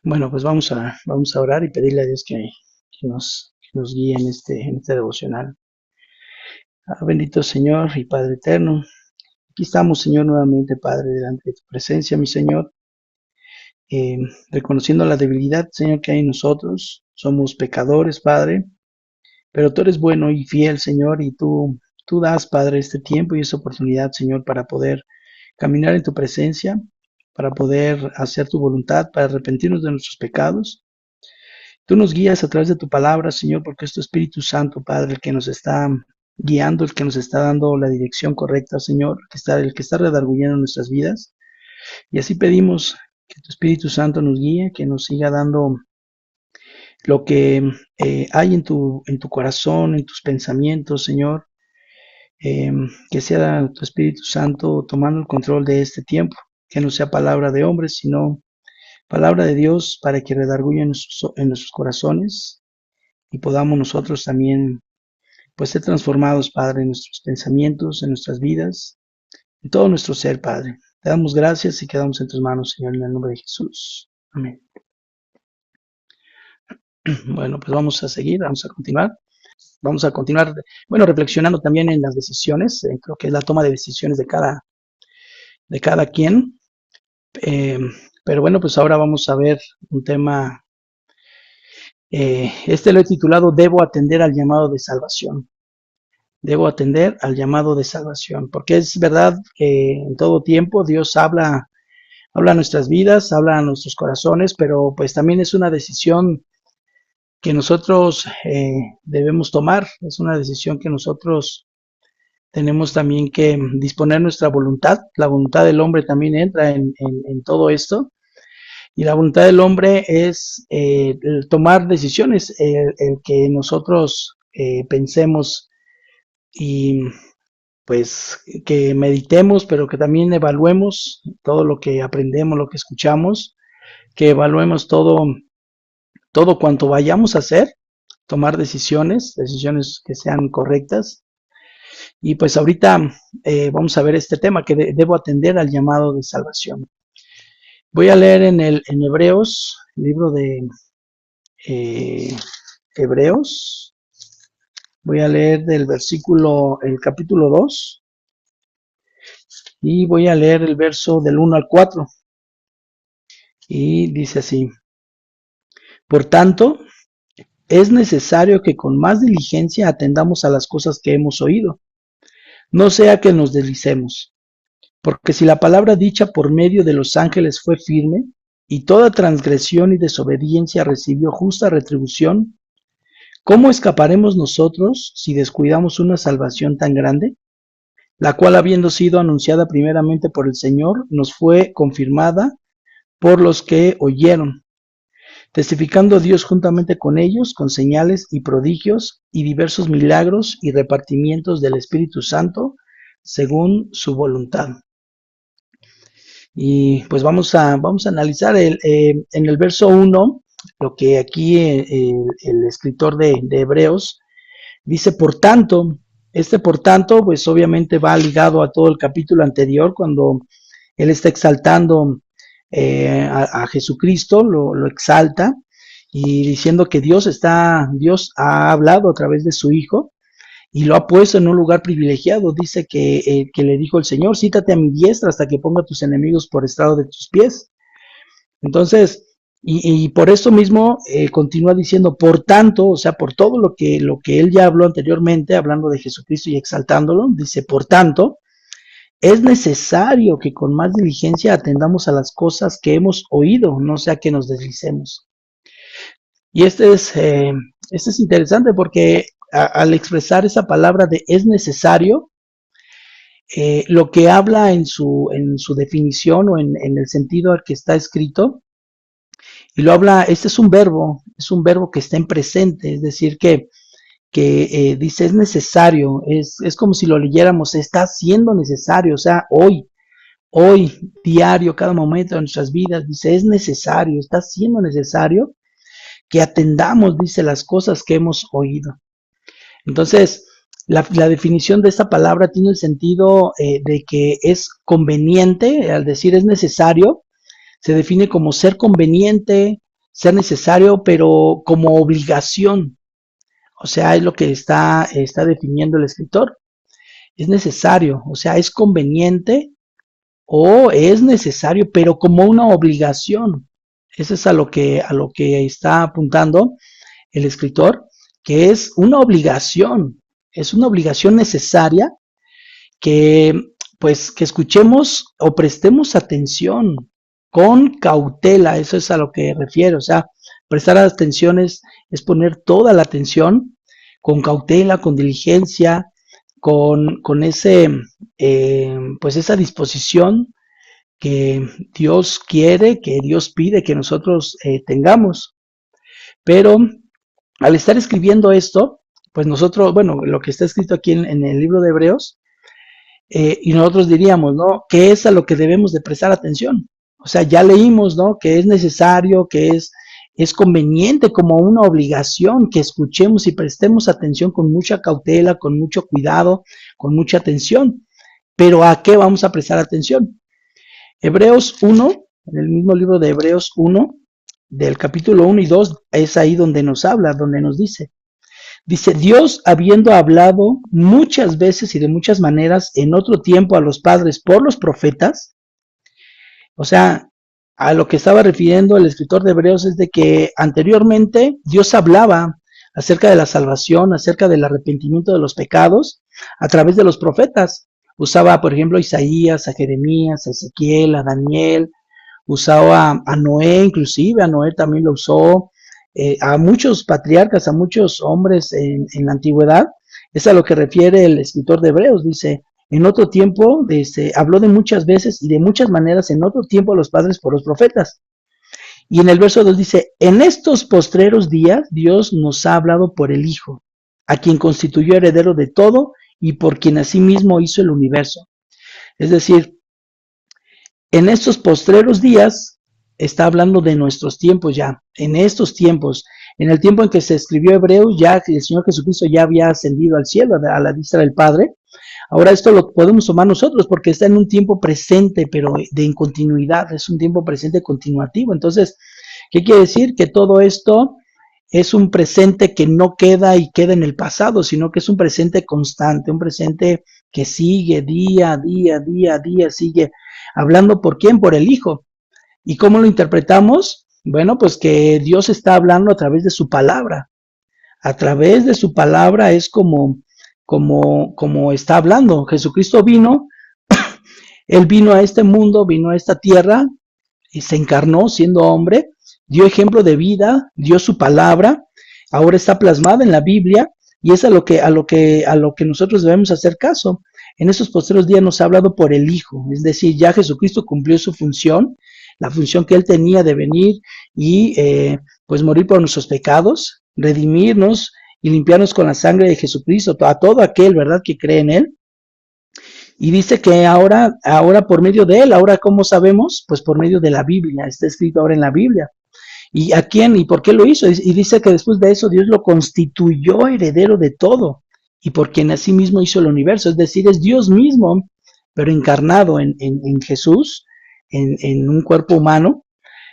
Bueno, pues vamos a orar y pedirle a Dios que nos guíe en este devocional. Bendito Señor y Padre eterno, aquí estamos, Señor, nuevamente, Padre, delante de tu presencia, mi Señor, eh, reconociendo la debilidad, Señor, que hay en nosotros. Somos pecadores, Padre, pero tú eres bueno y fiel, Señor, y tú das, Padre, este tiempo y esta oportunidad, Señor, para poder caminar en tu presencia, para poder hacer tu voluntad, para arrepentirnos de nuestros pecados. Tú nos guías a través de tu palabra, Señor, porque es tu Espíritu Santo, Padre, el que nos está guiando, el que nos está dando la dirección correcta, Señor, el que está redarguyendo nuestras vidas. Y así pedimos que tu Espíritu Santo nos guíe, que nos siga dando lo que hay en tu corazón, en tus pensamientos, Señor. eh, que sea tu Espíritu Santo tomando el control de este tiempo, que no sea palabra de hombres, sino palabra de Dios para que redarguya en nuestros corazones y podamos nosotros también pues ser transformados, Padre, en nuestros pensamientos, en nuestras vidas, en todo nuestro ser, Padre. Te damos gracias y quedamos en tus manos, Señor, en el nombre de Jesús. Amén. Bueno, pues vamos a seguir, vamos a continuar. Vamos a continuar, bueno, reflexionando también en las decisiones. Creo que es la toma de decisiones de cada quien. Eh, pero bueno, pues ahora vamos a ver un tema. Lo he titulado Debo atender al llamado de salvación. Debo atender al llamado de salvación, porque es verdad que en todo tiempo Dios habla a nuestras vidas, habla a nuestros corazones, pero pues también es una decisión que nosotros debemos tomar, es una decisión que nosotros tenemos también que disponer nuestra voluntad. La voluntad del hombre también entra en todo esto, y la voluntad del hombre es el tomar decisiones, el que nosotros pensemos y pues que meditemos, pero que también evaluemos todo lo que aprendemos, lo que escuchamos, que evaluemos todo cuanto vayamos a hacer, tomar decisiones que sean correctas. Y pues ahorita vamos a ver este tema, que debo atender al llamado de salvación. Voy a leer en Hebreos, libro de eh, Hebreos. Voy a leer el capítulo 2, y voy a leer el verso del 1 al 4. Y dice así: Por tanto, es necesario que con más diligencia atendamos a las cosas que hemos oído, no sea que nos deslicemos. Porque si la palabra dicha por medio de los ángeles fue firme, y toda transgresión y desobediencia recibió justa retribución, ¿cómo escaparemos nosotros si descuidamos una salvación tan grande, la cual, habiendo sido anunciada primeramente por el Señor, nos fue confirmada por los que oyeron, testificando Dios juntamente con ellos, con señales y prodigios y diversos milagros y repartimientos del Espíritu Santo, según su voluntad? Y pues vamos a analizar en el verso 1, lo que aquí el escritor de Hebreos dice: por tanto. Por tanto, pues obviamente va ligado a todo el capítulo anterior, cuando él está exaltando a Jesucristo, lo exalta, y diciendo que Dios ha hablado a través de su Hijo y lo ha puesto en un lugar privilegiado. Dice que le dijo el Señor: sítate a mi diestra hasta que ponga a tus enemigos por estrado de tus pies. Entonces, y por eso mismo continúa diciendo, por tanto, o sea, por todo lo que él ya habló anteriormente, hablando de Jesucristo y exaltándolo, dice: por tanto, es necesario que con más diligencia atendamos a las cosas que hemos oído, no sea que nos deslicemos. Y este es interesante, porque al expresar esa palabra de es necesario, lo que habla en su definición, o en el sentido al que está escrito, y lo habla, este es un verbo que está en presente, es decir, que dice es necesario, es como si lo leyéramos: está siendo necesario, o sea, hoy, diario, cada momento de nuestras vidas, dice es necesario, está siendo necesario que atendamos, dice, las cosas que hemos oído. Entonces, la definición de esta palabra tiene el sentido de que es conveniente. Al decir es necesario, se define como ser conveniente, ser necesario, pero como obligación. O sea, es lo que está definiendo el escritor. Es necesario, o sea, es conveniente o es necesario, pero como una obligación. Eso es a lo que está apuntando el escritor, que es una obligación necesaria que pues que escuchemos o prestemos atención con cautela, eso es a lo que refiero, o sea, prestar atención es poner toda la atención con cautela, con diligencia, con ese, pues esa disposición que Dios quiere, que Dios pide que nosotros tengamos. Pero al estar escribiendo esto, pues nosotros, bueno, lo que está escrito aquí en el libro de Hebreos, y nosotros diríamos, ¿no? ¿Qué es a lo que debemos de prestar atención? O sea, ya leímos, ¿no? Que es necesario, es conveniente, como una obligación que escuchemos y prestemos atención con mucha cautela, con mucho cuidado, con mucha atención. Pero ¿a qué vamos a prestar atención? Hebreos 1, en el mismo libro de Hebreos 1, del capítulo 1 y 2, es ahí donde nos habla, donde nos dice, Dios habiendo hablado muchas veces y de muchas maneras en otro tiempo a los padres por los profetas, o sea, a lo que estaba refiriendo el escritor de Hebreos es de que anteriormente Dios hablaba acerca de la salvación, acerca del arrepentimiento de los pecados a través de los profetas. Usaba, por ejemplo, a Isaías, a Jeremías, a Ezequiel, a Daniel, usaba a Noé, inclusive a Noé también lo usó, a muchos patriarcas, a muchos hombres en la antigüedad. Es a lo que refiere el escritor de Hebreos, dice, en otro tiempo habló de muchas veces y de muchas maneras en otro tiempo a los padres por los profetas. Y en el verso 2 dice, en estos postreros días Dios nos ha hablado por el Hijo, a quien constituyó heredero de todo y por quien asimismo hizo el universo. Es decir, en estos postreros días está hablando de nuestros tiempos ya, en estos tiempos, en el tiempo en que se escribió Hebreos, ya que el Señor Jesucristo ya había ascendido al cielo, a la diestra del Padre. Ahora esto lo podemos tomar nosotros porque está en un tiempo presente, pero de incontinuidad, es un tiempo presente continuativo. Entonces, ¿qué quiere decir? Que todo esto es un presente que no queda y queda en el pasado, sino que es un presente constante, un presente que sigue día a día, día a día, sigue hablando por quién, por el Hijo. ¿Y cómo lo interpretamos? Bueno, pues que Dios está hablando a través de su palabra. A través de su palabra es como está hablando. Jesucristo vino, Él vino a este mundo, vino a esta tierra y se encarnó siendo hombre, dio ejemplo de vida, dio su palabra, ahora está plasmada en la Biblia y es a lo que nosotros debemos hacer caso. En esos posteriores días nos ha hablado por el Hijo, es decir, ya Jesucristo cumplió su función, la función que Él tenía de venir y pues morir por nuestros pecados, redimirnos y limpiarnos con la sangre de Jesucristo, a todo aquel, ¿verdad?, que cree en Él. Y dice que ahora por medio de Él, ahora ¿cómo sabemos? Pues por medio de la Biblia, está escrito ahora en la Biblia. ¿Y a quién y por qué lo hizo? Y dice que después de eso Dios lo constituyó heredero de todo y por quien así mismo hizo el universo, es decir, es Dios mismo, pero encarnado en Jesús, en un cuerpo humano.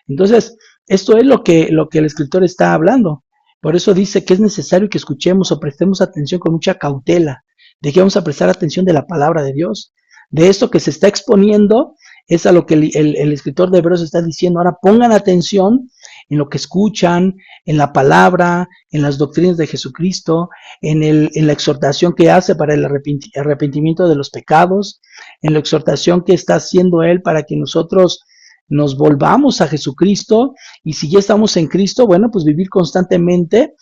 Entonces, esto es lo que el escritor está hablando. Por eso dice que es necesario que escuchemos o prestemos atención con mucha cautela. ¿De qué vamos a prestar atención? De la palabra de Dios. De esto que se está exponiendo es a lo que el escritor de Hebreos está diciendo. Ahora pongan atención en lo que escuchan, en la palabra, en las doctrinas de Jesucristo, en la exhortación que hace para el arrepentimiento de los pecados, en la exhortación que está haciendo Él para que nosotros nos volvamos a Jesucristo y si ya estamos en Cristo, bueno, pues vivir constantemente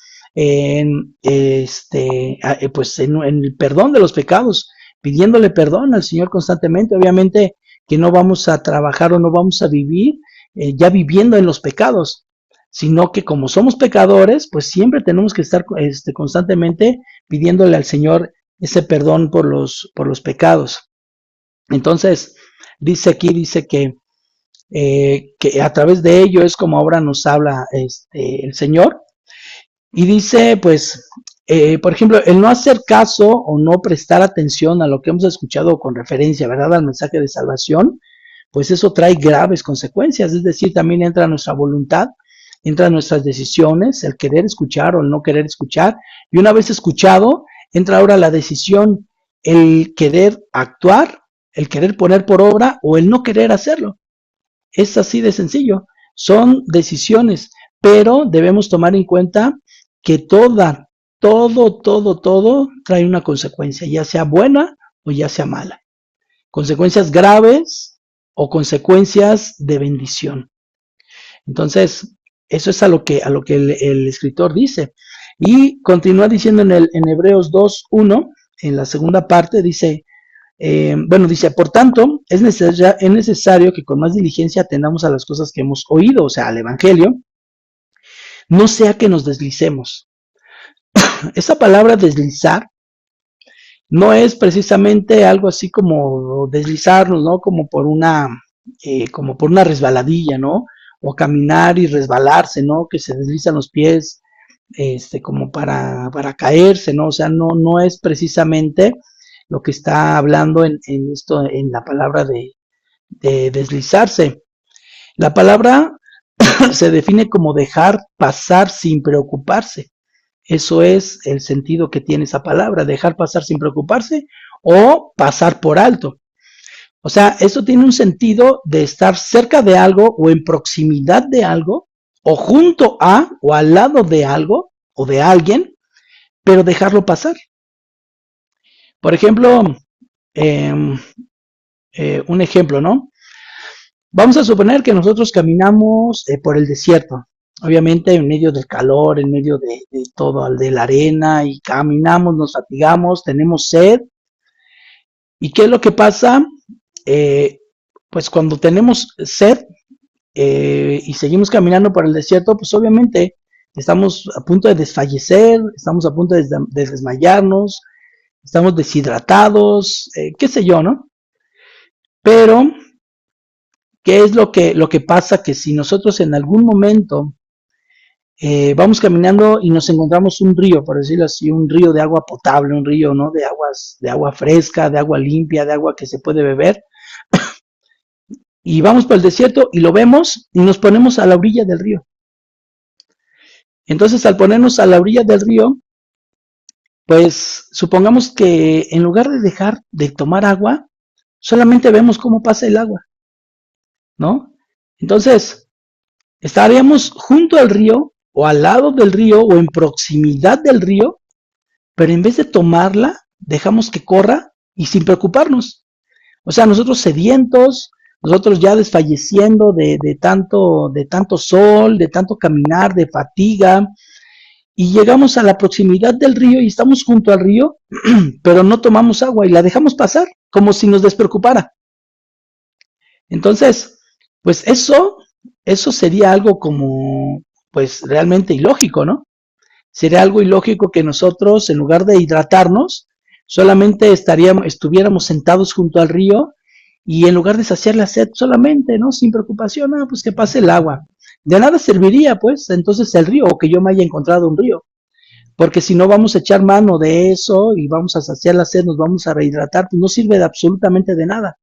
pues en el perdón de los pecados, pidiéndole perdón al Señor constantemente. Obviamente que no vamos a trabajar o no vamos a vivir ya viviendo en los pecados, sino que como somos pecadores, pues siempre tenemos que estar constantemente pidiéndole al Señor ese perdón por los pecados. Entonces, dice que a través de ello es como ahora nos habla el Señor. Y dice, pues, por ejemplo, el no hacer caso o no prestar atención a lo que hemos escuchado con referencia, ¿verdad?, al mensaje de salvación, pues eso trae graves consecuencias, es decir, también entra nuestra voluntad entran nuestras decisiones, el querer escuchar o el no querer escuchar, y una vez escuchado, entra ahora la decisión, el querer actuar, el querer poner por obra o el no querer hacerlo. Es así de sencillo. Son decisiones, pero debemos tomar en cuenta que todo trae una consecuencia, ya sea buena o ya sea mala. Consecuencias graves o consecuencias de bendición. Entonces, eso es a lo que el escritor dice. Y continúa diciendo en Hebreos 2:1, en la segunda parte, dice, dice, por tanto, es necesario que con más diligencia atendamos a las cosas que hemos oído, o sea, al Evangelio, no sea que nos deslicemos. Esa palabra deslizar no es precisamente algo así como deslizarnos, ¿no? Como por una resbaladilla, ¿no? O caminar y resbalarse, ¿no? Que se deslizan los pies, como para caerse, ¿no? O sea, no es precisamente lo que está hablando en esto, en la palabra de deslizarse. La palabra se define como dejar pasar sin preocuparse. Eso es el sentido que tiene esa palabra, dejar pasar sin preocuparse o pasar por alto. O sea, eso tiene un sentido de estar cerca de algo o en proximidad de algo o junto a o al lado de algo o de alguien, pero dejarlo pasar. Por ejemplo, eh, un ejemplo, ¿no? Vamos a suponer que nosotros caminamos por el desierto, obviamente en medio del calor, en medio de todo, de la arena, y caminamos, nos fatigamos, tenemos sed. ¿Y qué es lo que pasa? Eh, pues cuando tenemos sed y seguimos caminando por el desierto, pues obviamente estamos a punto de desfallecer, estamos a punto de desmayarnos, estamos deshidratados, qué sé yo, ¿no? Pero ¿qué es lo que pasa? Que si nosotros en algún momento vamos caminando y nos encontramos un río, por decirlo así, un río de agua potable, un río, ¿no? De agua fresca, de agua limpia, de agua que se puede beber, y vamos por el desierto y lo vemos y nos ponemos a la orilla del río. Entonces, al ponernos a la orilla del río, pues supongamos que en lugar de dejar de tomar agua, solamente vemos cómo pasa el agua, ¿no? Entonces, estaríamos junto al río o al lado del río o en proximidad del río, pero en vez de tomarla, dejamos que corra y sin preocuparnos. O sea, nosotros sedientos, nosotros ya desfalleciendo de tanto sol, de tanto caminar, de fatiga, y llegamos a la proximidad del río y estamos junto al río, pero no tomamos agua y la dejamos pasar como si nos despreocupara. Entonces, pues eso sería algo como, pues realmente ilógico, ¿no? Sería algo ilógico que nosotros, en lugar de hidratarnos, solamente estuviéramos sentados junto al río y en lugar de saciar la sed solamente, ¿no? Sin preocupación, pues que pase el agua. De nada serviría, pues, entonces el río, o que yo me haya encontrado un río. Porque si no vamos a echar mano de eso y vamos a saciar la sed, nos vamos a rehidratar, pues no sirve de absolutamente de nada.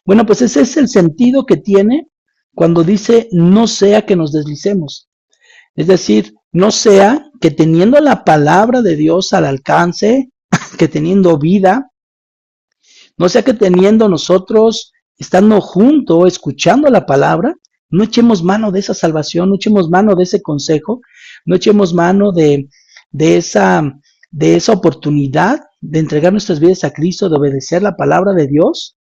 Bueno, pues ese es el sentido que tiene cuando dice no sea que nos deslicemos. Es decir, no sea que teniendo la palabra de Dios al alcance, que teniendo vida, no sea que teniendo nosotros, estando junto, escuchando la palabra, no echemos mano de esa salvación, no echemos mano de ese consejo, no echemos mano de esa oportunidad de entregar nuestras vidas a Cristo, de obedecer la palabra de Dios.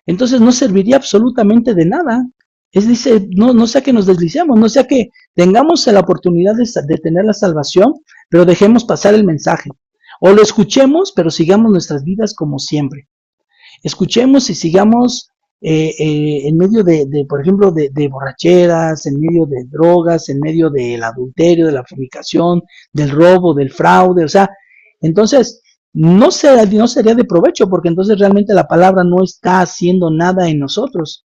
Entonces no serviría absolutamente de nada. Dice, no sea que nos deslicemos, no sea que tengamos la oportunidad de tener la salvación, pero dejemos pasar el mensaje. O lo escuchemos, pero sigamos nuestras vidas como siempre. Escuchemos y sigamos en medio por ejemplo, de borracheras, en medio de drogas, en medio del adulterio, de la fornicación, del robo, del fraude. O sea, entonces no sería de provecho, porque entonces realmente la palabra no está haciendo nada en nosotros.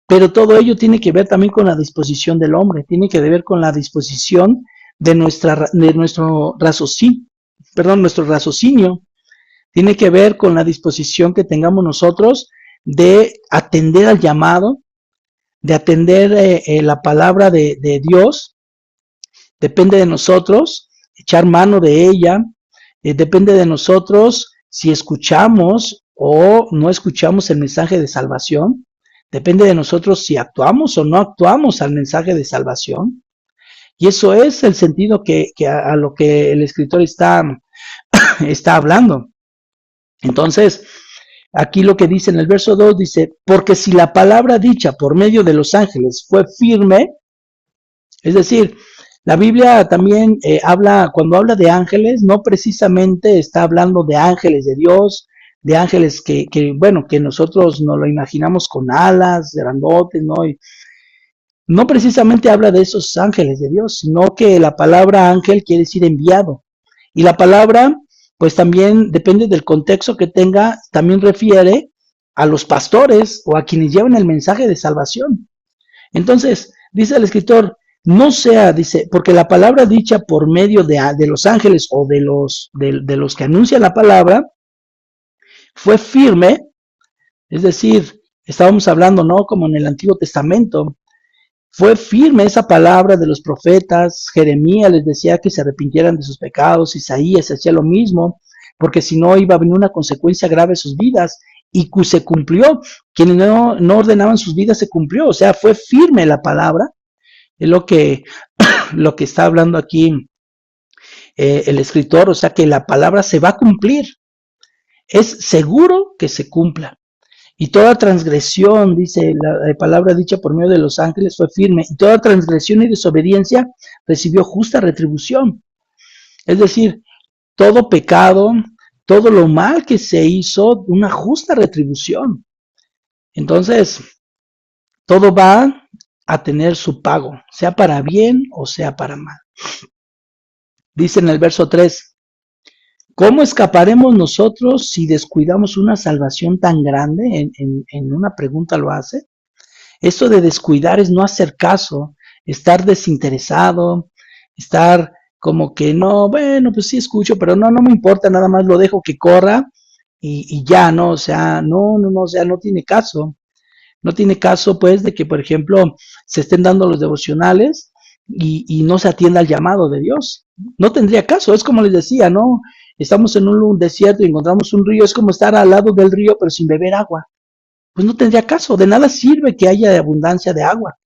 Pero todo ello tiene que ver también con la disposición del hombre, tiene que ver con la disposición de nuestro raciocinio, tiene que ver con la disposición que tengamos nosotros de atender al llamado, de atender la palabra de Dios Depende de nosotros echar mano de ella, depende de nosotros si escuchamos o no escuchamos el mensaje de salvación, depende de nosotros si actuamos o no actuamos al mensaje de salvación. Y eso es el sentido que a lo que el escritor está hablando. Entonces, aquí lo que dice en el verso 2 dice, porque si la palabra dicha por medio de los ángeles fue firme, es decir, la Biblia también cuando habla de ángeles, no precisamente está hablando de ángeles de Dios, de ángeles bueno, que nosotros nos lo imaginamos con alas, grandotes, ¿no? Y no precisamente habla de esos ángeles de Dios, sino que la palabra ángel quiere decir enviado. Y la palabra, pues también depende del contexto que tenga, también refiere a los pastores o a quienes llevan el mensaje de salvación. Entonces, dice el escritor, no sea, dice, porque la palabra dicha por medio de los ángeles o de los que anuncian la palabra, fue firme, es decir, estábamos hablando, ¿no? Como en el Antiguo Testamento, fue firme esa palabra de los profetas. Jeremías les decía que se arrepintieran de sus pecados. Isaías hacía lo mismo, porque si no iba a venir una consecuencia grave a sus vidas. Y se cumplió. Quienes no ordenaban sus vidas se cumplió. O sea, fue firme la palabra. Es lo que está hablando aquí el escritor. O sea, que la palabra se va a cumplir. Es seguro que se cumpla. Y toda transgresión, dice la palabra dicha por medio de los ángeles, fue firme. Y toda transgresión y desobediencia recibió justa retribución. Es decir, todo pecado, todo lo mal que se hizo, una justa retribución. Entonces, todo va a tener su pago, sea para bien o sea para mal. Dice en el verso 3, ¿cómo escaparemos nosotros si descuidamos una salvación tan grande? En una pregunta lo hace. Esto de descuidar es no hacer caso, estar desinteresado, estar como que no, bueno, pues sí escucho, pero no me importa, nada más lo dejo que corra y ya, ¿no? O sea, no, o sea, no tiene caso. No tiene caso, pues, de que, por ejemplo, se estén dando los devocionales y no se atienda al llamado de Dios. No tendría caso, es como les decía, ¿no? Estamos en un desierto y encontramos un río, es como estar al lado del río pero sin beber agua. Pues no tendría caso, de nada sirve que haya abundancia de agua.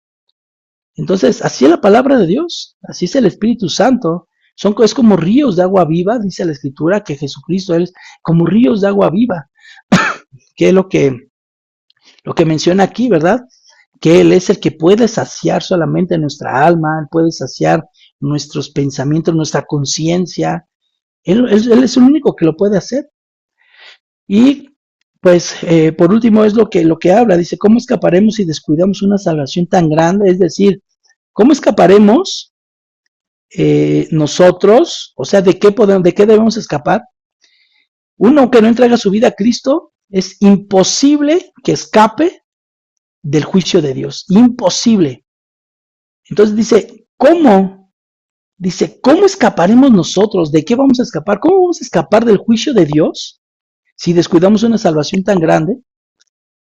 Entonces, así es la palabra de Dios, así es el Espíritu Santo. Es como ríos de agua viva, dice la Escritura, que Jesucristo es como ríos de agua viva, que es lo que menciona aquí, ¿verdad? Que Él es el que puede saciar solamente nuestra alma, Él puede saciar nuestros pensamientos, nuestra conciencia. Él es el único que lo puede hacer. Y pues por último es lo que habla, dice, ¿cómo escaparemos si descuidamos una salvación tan grande? Es decir, ¿cómo escaparemos nosotros? O sea, ¿de qué debemos escapar? Uno que no entrega su vida a Cristo, es imposible que escape del juicio de Dios, imposible. Entonces dice, ¿cómo? Dice, ¿cómo escaparemos nosotros? ¿De qué vamos a escapar? ¿Cómo vamos a escapar del juicio de Dios si descuidamos una salvación tan grande?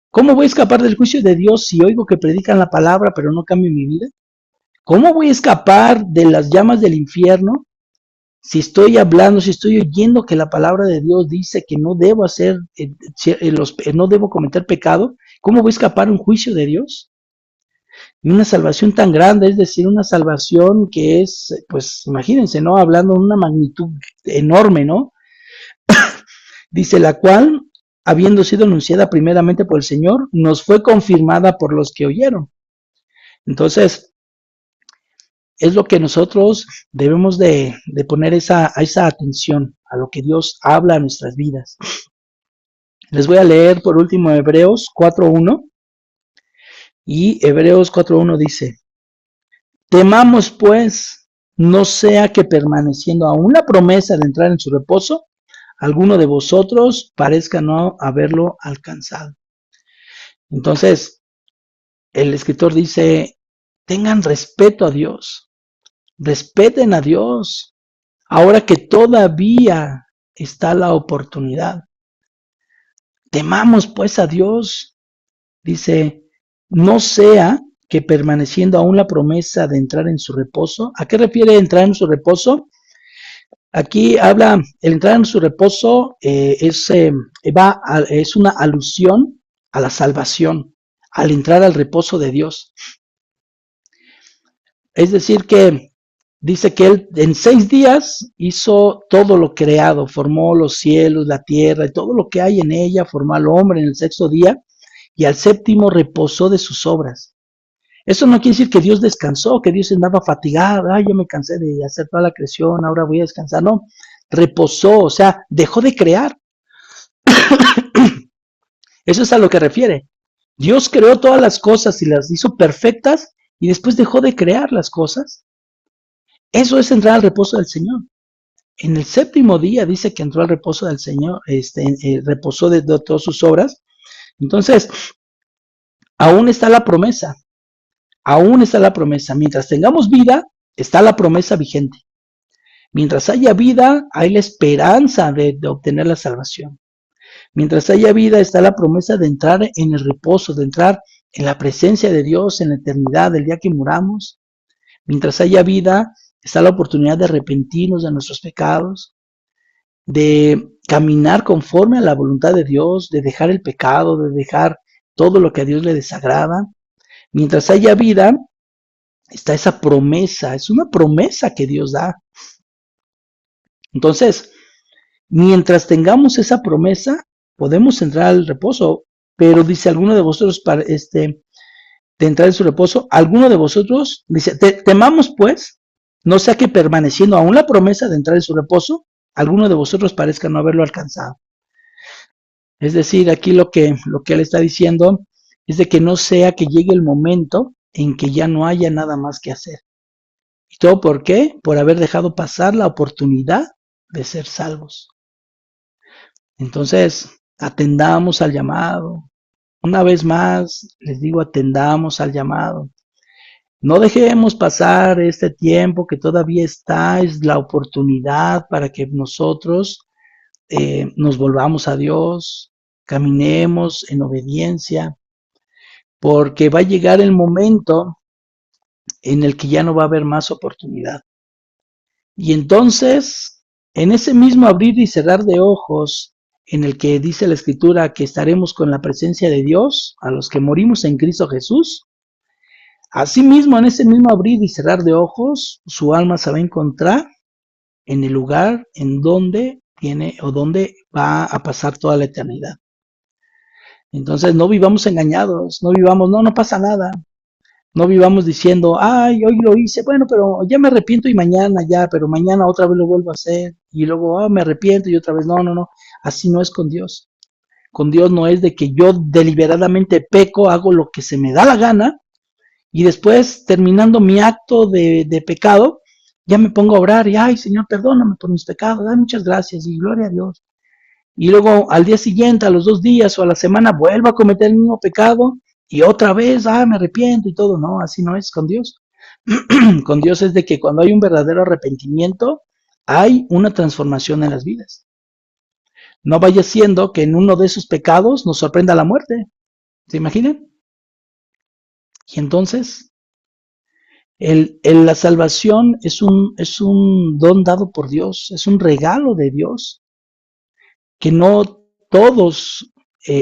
¿Cómo voy a escapar del juicio de Dios si oigo que predican la palabra pero no cambio mi vida? ¿Cómo voy a escapar de las llamas del infierno si estoy hablando, si estoy oyendo que la palabra de Dios dice que no debo no debo cometer pecado? ¿Cómo voy a escapar un juicio de Dios? Y una salvación tan grande, es decir, una salvación que es, pues imagínense, ¿no? Hablando de una magnitud enorme, ¿no? Dice, la cual, habiendo sido anunciada primeramente por el Señor, nos fue confirmada por los que oyeron. Entonces, es lo que nosotros debemos de poner esa atención a lo que Dios habla a nuestras vidas. Les voy a leer por último Hebreos 4.1. Y Hebreos 4.1 dice, temamos pues, no sea que permaneciendo aún la promesa de entrar en su reposo, alguno de vosotros parezca no haberlo alcanzado. Entonces, el escritor dice, tengan respeto a Dios, respeten a Dios, ahora que todavía está la oportunidad. Temamos pues a Dios, dice, no sea que permaneciendo aún la promesa de entrar en su reposo. ¿A qué refiere entrar en su reposo? Aquí habla, el entrar en su reposo es una alusión a la salvación, al entrar al reposo de Dios. Es decir, que dice que él en 6 días hizo todo lo creado, formó los cielos, la tierra y todo lo que hay en ella, formó al hombre en el sexto día y al séptimo reposó de sus obras. Eso no quiere decir que Dios descansó, que Dios andaba fatigado, ay, yo me cansé de hacer toda la creación, ahora voy a descansar. No, reposó, o sea, dejó de crear. Eso es a lo que refiere. Dios creó todas las cosas y las hizo perfectas y después dejó de crear las cosas. Eso es entrar al reposo del Señor. En el séptimo día dice que entró al reposo del Señor, reposó de todas sus obras. Entonces, aún está la promesa, aún está la promesa. Mientras tengamos vida, está la promesa vigente. Mientras haya vida, hay la esperanza de obtener la salvación. Mientras haya vida, está la promesa de entrar en el reposo, de entrar en la presencia de Dios en la eternidad, el día que muramos. Mientras haya vida, está la oportunidad de arrepentirnos de nuestros pecados, de caminar conforme a la voluntad de Dios, de dejar el pecado, de dejar todo lo que a Dios le desagrada. Mientras haya vida, está esa promesa, es una promesa que Dios da. Entonces, mientras tengamos esa promesa, podemos entrar al reposo, pero dice alguno de vosotros, de entrar en su reposo, alguno de vosotros, dice, temamos pues, no sea que permaneciendo aún la promesa de entrar en su reposo, alguno de vosotros parezca no haberlo alcanzado. Es decir, aquí lo que él está diciendo es de que no sea que llegue el momento en que ya no haya nada más que hacer. ¿Y todo por qué? Por haber dejado pasar la oportunidad de ser salvos. Entonces, atendamos al llamado. Una vez más, les digo, atendamos al llamado. No dejemos pasar este tiempo que todavía está, es la oportunidad para que nosotros nos volvamos a Dios, caminemos en obediencia, porque va a llegar el momento en el que ya no va a haber más oportunidad. Y entonces, en ese mismo abrir y cerrar de ojos, en el que dice la Escritura que estaremos con la presencia de Dios, a los que morimos en Cristo Jesús, asimismo, en ese mismo abrir y cerrar de ojos, su alma se va a encontrar en el lugar en donde tiene o donde va a pasar toda la eternidad. Entonces, no vivamos engañados, no vivamos, no pasa nada. No vivamos diciendo, ay, hoy lo hice, bueno, pero ya me arrepiento y mañana ya, pero mañana otra vez lo vuelvo a hacer. Y luego, me arrepiento y otra vez, no. Así no es con Dios. Con Dios no es de que yo deliberadamente peco, hago lo que se me da la gana y después, terminando mi acto de pecado, ya me pongo a orar y, ay, Señor, perdóname por mis pecados, ay, muchas gracias y gloria a Dios. Y luego al día siguiente, a los 2 días o a la semana, vuelvo a cometer el mismo pecado y otra vez, me arrepiento y todo. No, así no es con Dios. Con Dios es de que cuando hay un verdadero arrepentimiento, hay una transformación en las vidas. No vaya siendo que en uno de esos pecados nos sorprenda la muerte. ¿Se imaginan? Y entonces, la salvación es un don dado por Dios, es un regalo de Dios que no todos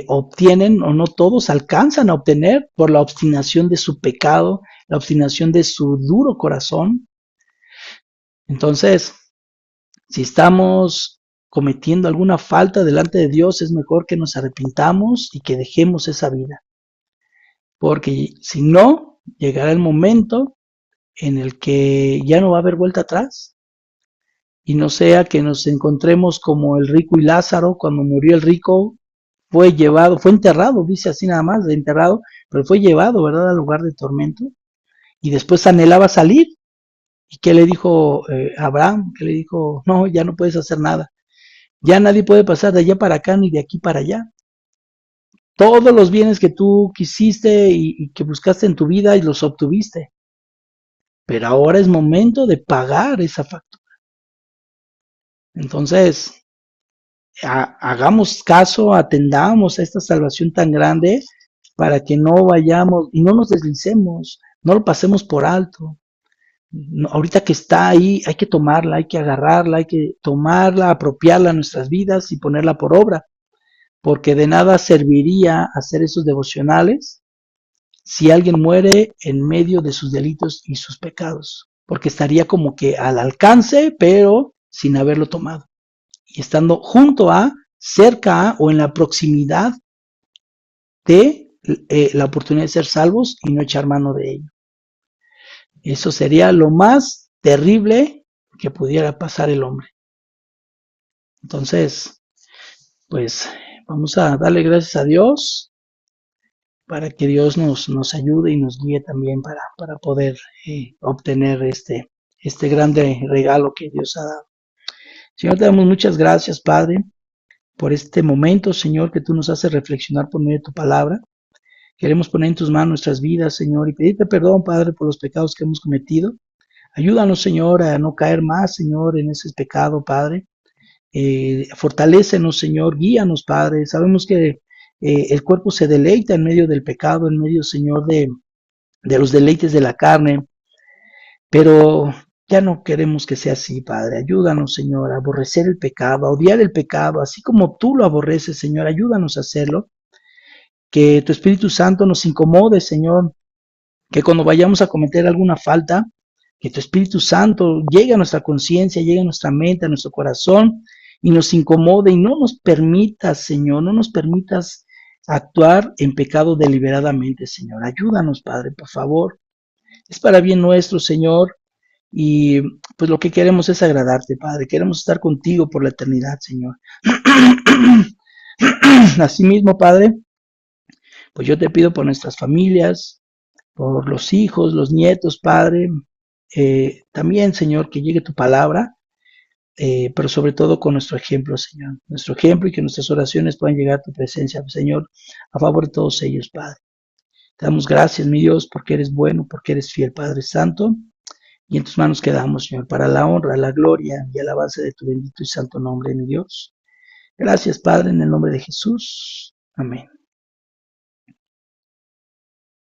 obtienen o no todos alcanzan a obtener por la obstinación de su pecado, la obstinación de su duro corazón. Entonces, si estamos cometiendo alguna falta delante de Dios, es mejor que nos arrepintamos y que dejemos esa vida. Porque si no, llegará el momento en el que ya no va a haber vuelta atrás. Y no sea que nos encontremos como el rico y Lázaro. Cuando murió el rico, fue llevado, fue enterrado, dice así nada más, enterrado, pero fue llevado, ¿verdad?, al lugar de tormento. Y después anhelaba salir. ¿Y qué le dijo Abraham? Que le dijo, no, ya no puedes hacer nada. Ya nadie puede pasar de allá para acá ni de aquí para allá. Todos los bienes que tú quisiste y que buscaste en tu vida y los obtuviste. Pero ahora es momento de pagar esa factura. Entonces, hagamos caso, atendamos a esta salvación tan grande para que no vayamos y no nos deslicemos, no lo pasemos por alto. No, ahorita que está ahí, hay que tomarla, hay que agarrarla, hay que tomarla, apropiarla a nuestras vidas y ponerla por obra, porque de nada serviría hacer esos devocionales si alguien muere en medio de sus delitos y sus pecados, porque estaría como que al alcance, pero sin haberlo tomado, y estando junto a, cerca a o en la proximidad de la oportunidad de ser salvos y no echar mano de ello. Eso sería lo más terrible que pudiera pasar el hombre. Entonces, pues vamos a darle gracias a Dios para que Dios nos ayude y nos guíe también para poder obtener este grande regalo que Dios ha dado. Señor, te damos muchas gracias, Padre, por este momento, Señor, que tú nos haces reflexionar por medio de tu palabra. Queremos poner en tus manos nuestras vidas, Señor, y pedirte perdón, Padre, por los pecados que hemos cometido. Ayúdanos, Señor, a no caer más, Señor, en ese pecado, Padre. Fortalécenos, Señor, guíanos, Padre. Sabemos que el cuerpo se deleita en medio del pecado, en medio, Señor, de los deleites de la carne, pero ya no queremos que sea así, Padre. Ayúdanos, Señor, a aborrecer el pecado, a odiar el pecado, así como tú lo aborreces, Señor. Ayúdanos a hacerlo. Que tu Espíritu Santo nos incomode, Señor, que cuando vayamos a cometer alguna falta, que tu Espíritu Santo llegue a nuestra conciencia, llegue a nuestra mente, a nuestro corazón y nos incomode y no nos permitas, Señor, no nos permitas actuar en pecado deliberadamente, Señor. Ayúdanos, Padre, por favor. Es para bien nuestro, Señor, y pues lo que queremos es agradarte, Padre. Queremos estar contigo por la eternidad, Señor. Asimismo, Padre, pues yo te pido por nuestras familias, por los hijos, los nietos, Padre. También, Señor, que llegue tu palabra, pero sobre todo con nuestro ejemplo, Señor. Nuestro ejemplo y que nuestras oraciones puedan llegar a tu presencia, Señor, a favor de todos ellos, Padre. Te damos gracias, mi Dios, porque eres bueno, porque eres fiel, Padre Santo. Y en tus manos quedamos, Señor, para la honra, la gloria y alabanza de tu bendito y santo nombre, mi Dios. Gracias, Padre, en el nombre de Jesús. Amén.